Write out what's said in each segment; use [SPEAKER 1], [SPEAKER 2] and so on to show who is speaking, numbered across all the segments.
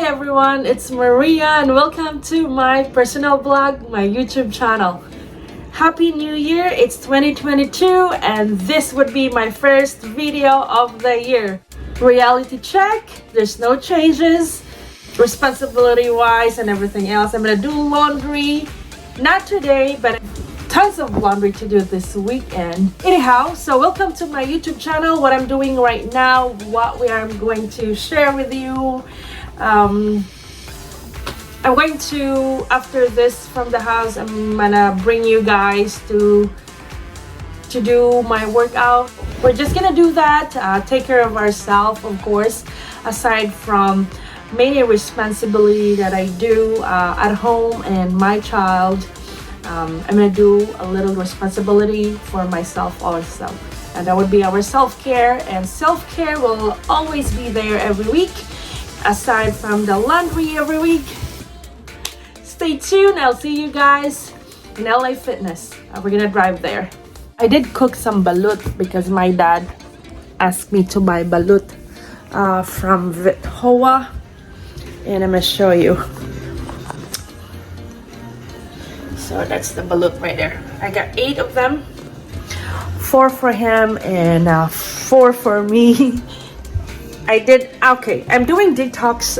[SPEAKER 1] everyone, it's Maria and welcome to my personal blog, my YouTube channel. Happy New Year, it's 2022 and this would be my first video of the year. Reality check, there's no changes, responsibility wise and everything else. I'm gonna do laundry, not today, but tons of laundry to do this weekend. Anyhow, so welcome to my YouTube channel. What I'm doing right now, what we are going to share with you. I'm going to, after this from the house, I'm gonna bring you guys to do my workout. We're just gonna do that, take care of ourselves, of course, aside from many responsibility that I do at home and my child. I'm gonna do a little responsibility for myself also, and that would be our self-care, and self-care will always be there every week aside from the laundry every week. Stay tuned, I'll see you guys in LA Fitness. We're gonna drive there. I did cook some balut because my dad asked me to buy balut from Vithoa, and I'm gonna show you. So that's the balut right there. I got 8 of them, 4 for him and 4 for me. I'm doing detox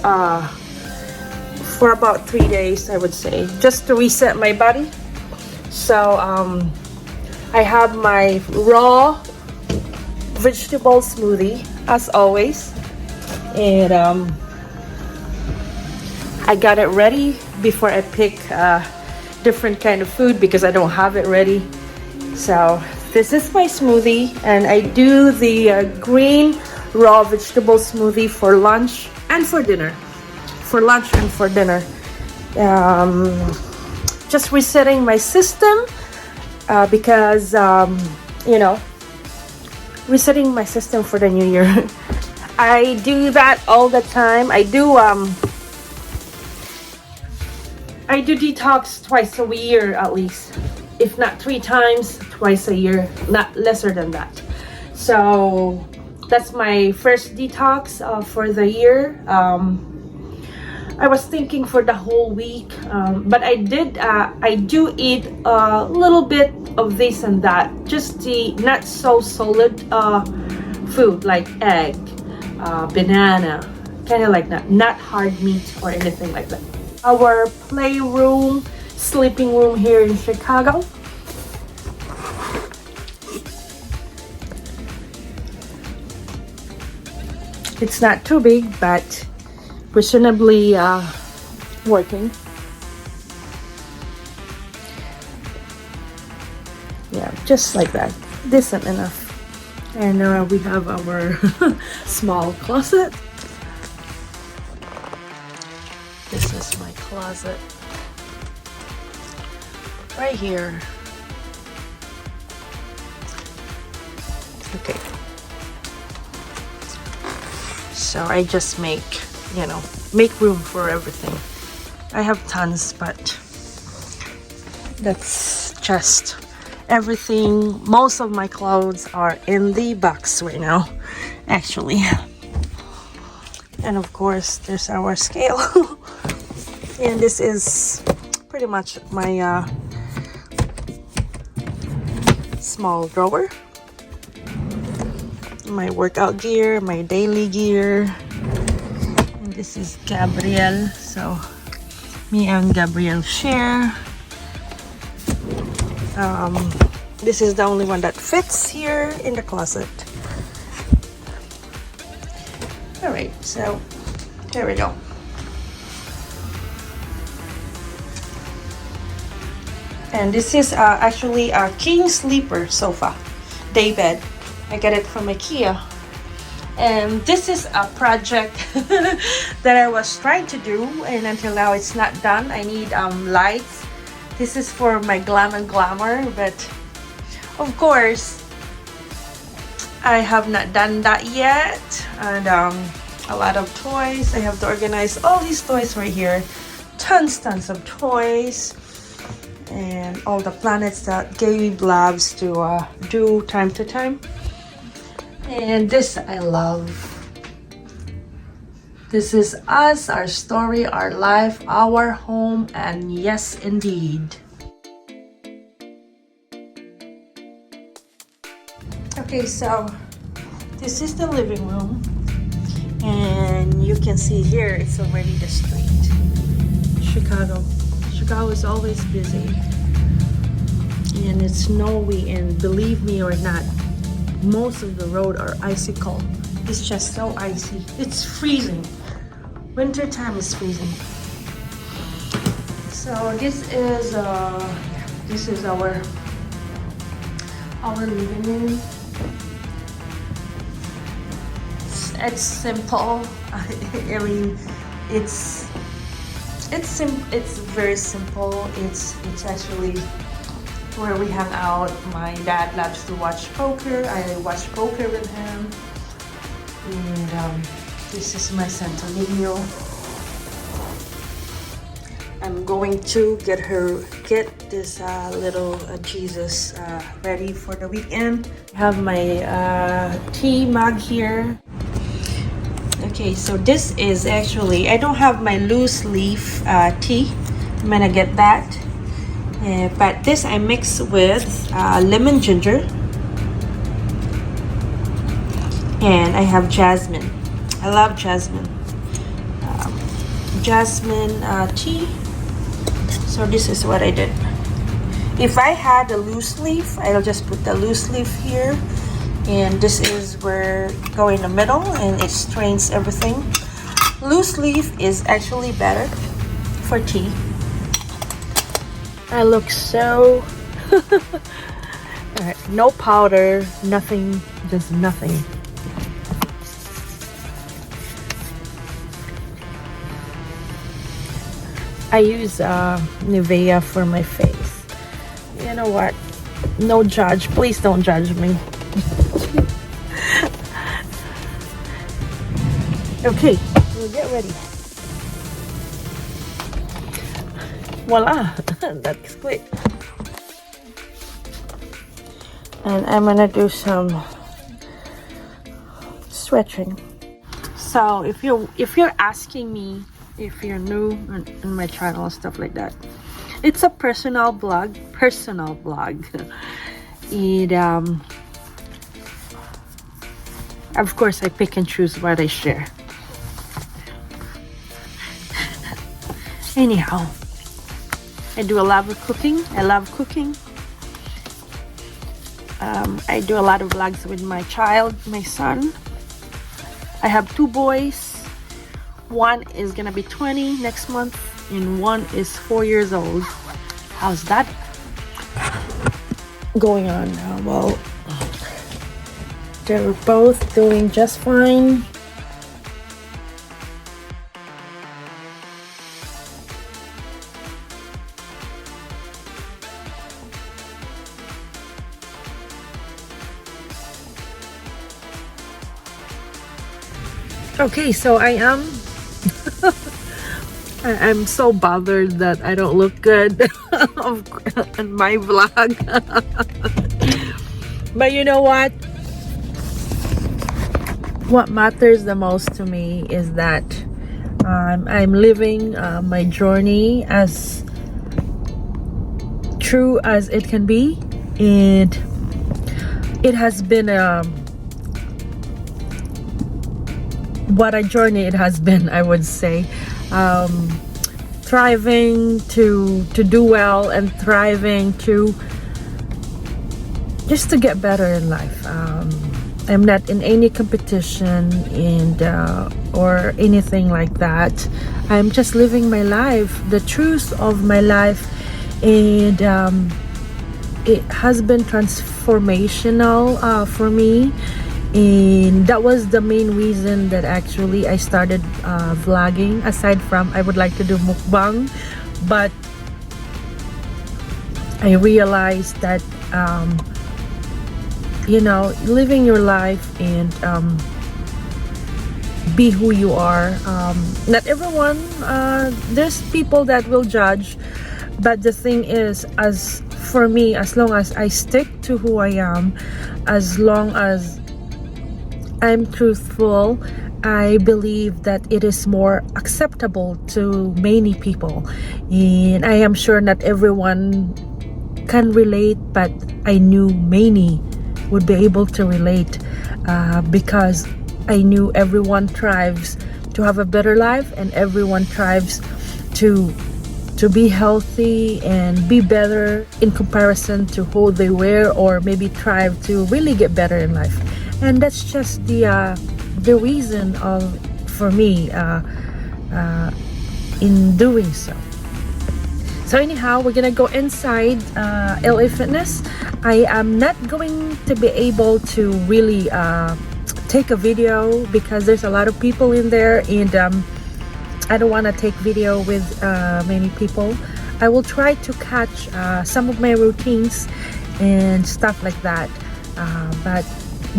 [SPEAKER 1] for about 3 days, I would say, just to reset my body. So I have my raw vegetable smoothie as always, and I got it ready before I pick different kind of food because I don't have it ready. So this is my smoothie, and I do the green raw vegetable smoothie for lunch and for dinner. For lunch and for dinner. Just resetting my system because resetting my system for the new year. I do that all the time. I do detox twice a year at least, if not 3 times, twice a year, not lesser than that. So that's my first detox for the year. I was thinking for the whole week, but I do eat a little bit of this and that, just the not so solid food like egg, banana, kind of like that, not hard meat or anything like that. Our playroom, sleeping room here in Chicago. It's not too big, but reasonably working. Yeah, just like that, decent enough. And we have our small closet. This is my closet right here. Okay, so I just make room for everything. I have tons, but that's just everything. Most of my clothes are in the box right now, actually. And of course there's our scale. And this is pretty much my small drawer, my workout gear, my daily gear. This is Gabriel, so me and Gabriel share. This is the only one that fits here in the closet. Alright, so there we go. And this is actually a king sleeper sofa, day bed. I got it from IKEA. And this is a project that I was trying to do, and until now it's not done. I need lights. This is for my glam and glamour, but of course I have not done that yet. And a lot of toys. I have to organize all these toys right here. Tons of toys, and all the planets that Gabe loves to do time to time. And this I love. This is us, our story, our life, our home, and yes, indeed. Okay, so this is the living room, and you can see here it's already the street. Chicago is always busy, and it's snowy, and believe me or not, most of the road are icicle. It's just so icy. It's freezing. Winter time is freezing. So this is our living room. It's simple. I mean, it's very simple. It's actually where we hang out. My dad loves to watch poker. I watch poker with him. And this is my Santo Niño. I'm going to get this little Jesus ready for the weekend. I have my tea mug here. Okay, so this is actually, I don't have my loose leaf tea. I'm gonna get that. But this I mix with lemon ginger. And I have jasmine. I love jasmine. Jasmine tea. So this is what I did. If I had a loose leaf, I'll just put the loose leaf here. And this is where go in the middle and it strains everything. Loose leaf is actually better for tea. I look so Alright, no powder, nothing, just nothing. I use Nivea for my face. You know what? No judge. Please don't judge me. Okay, we'll get ready. Voila! That's quick. And I'm gonna do some stretching. So if you're asking me, if you're new on my channel and stuff like that, it's a personal blog. It of course I pick and choose what I share. Anyhow, I do a lot of cooking. I love cooking. I do a lot of vlogs with my child, my son. I have 2 boys. One is gonna be 20 next month, and one is 4 years old. How's that going on now? Well, they're both doing just fine. Okay, so I'm so bothered that I don't look good on my vlog. But you know what? What matters the most to me is that I'm living my journey as true as it can be, and it has been what a journey it has been, I would say. Thriving to do well, and thriving to just to get better in life. I'm not in any competition and or anything like that. I'm just living my life, the truth of my life, and it has been transformational for me. And that was the main reason that actually I started vlogging. Aside from, I would like to do mukbang, but I realized that you know, living your life and be who you are. Not everyone, there's people that will judge, but the thing is, as for me, as long as I stick to who I am, as long as I'm truthful, I believe that it is more acceptable to many people, and I am sure not everyone can relate, but I knew many would be able to relate, because I knew everyone strives to have a better life, and everyone strives to be healthy and be better in comparison to who they were, or maybe strive to really get better in life. And that's just the reason of for me in doing so. So anyhow, we're gonna go inside LA Fitness. I am not going to be able to really take a video because there's a lot of people in there, and I don't want to take video with many people. I will try to catch some of my routines and stuff like that, but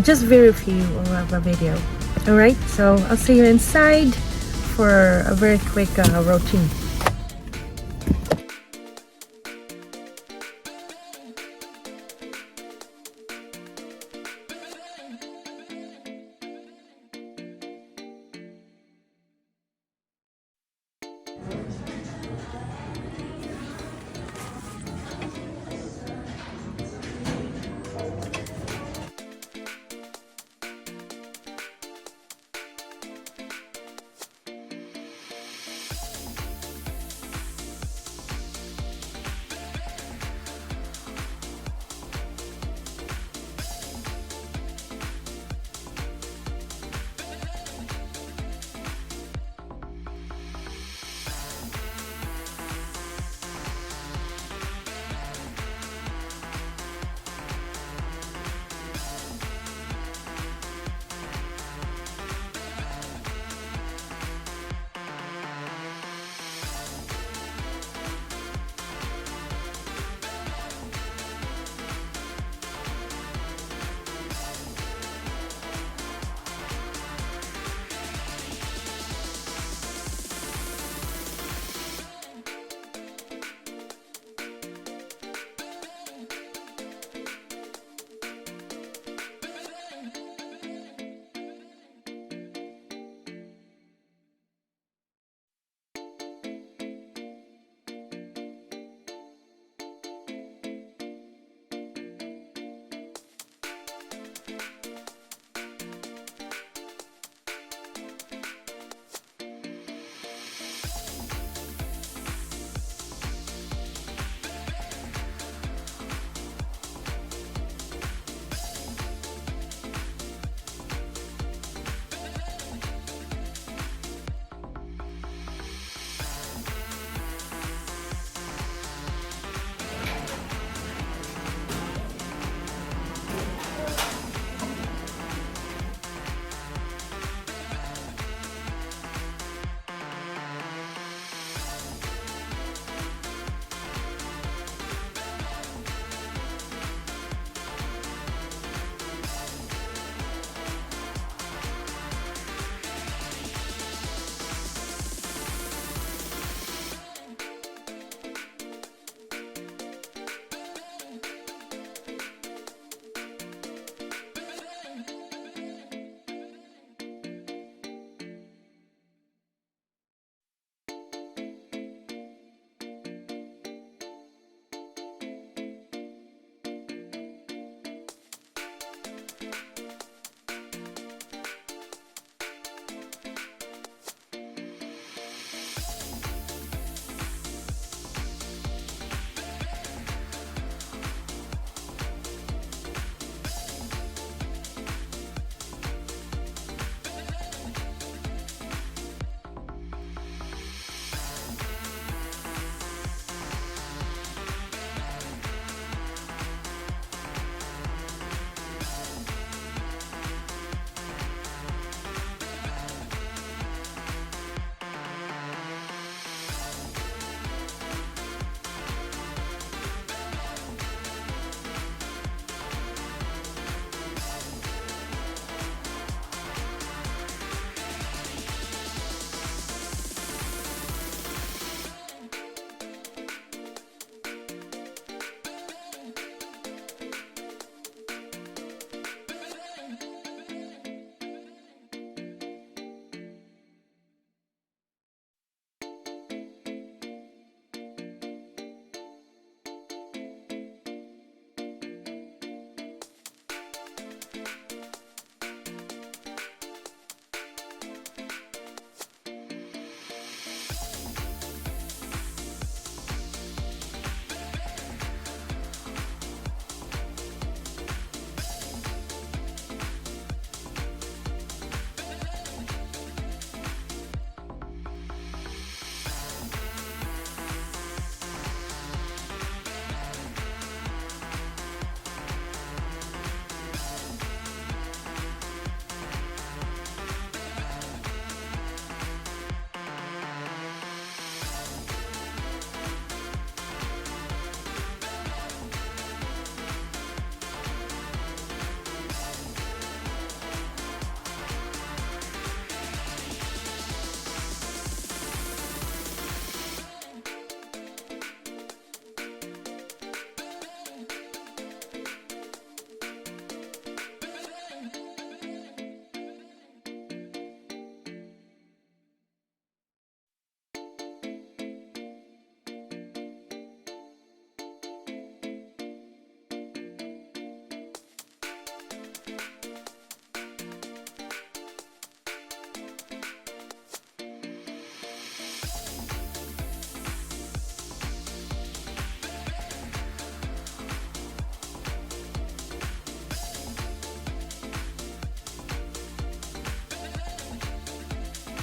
[SPEAKER 1] just very few of a video. Alright, so I'll see you inside for a very quick routine.